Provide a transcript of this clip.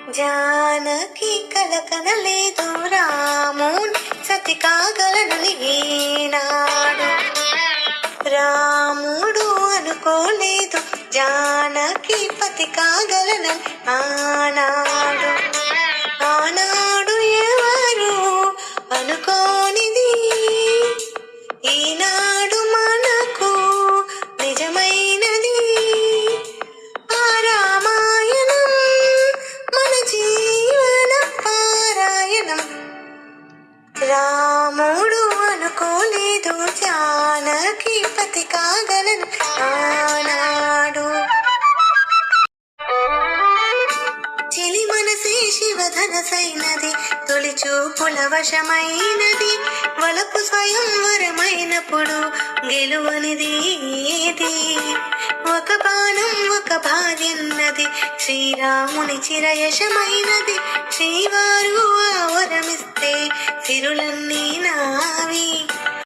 జానకి కలకనలేదు రాముని సతి కాగలనని ఈనాడు. రాముడు అనుకోలేదు జానకి పతి కాగలనని ఆనాడు. ఆనాడు ఎవరు అనుకోనిది ఈనాడు మనకు నిజమైనది. ఆ రామాయణం మన జీవన పారాయణం. రాముడు అనుకోలేదు జానకి పతి కాగలను ఆనాడు. చెలి మనసే శివధనసైనది తొలి చూపుల వశమైనది. వలపు స్వయంవరమైనప్పుడు గెలువనిది ఏది. ఒక బాణం ఒక భార్యన్నది శ్రీరాముని చిరయశమైనది. శ్రీవారు ఆ వరమిస్తే సిరులన్నీ నావి.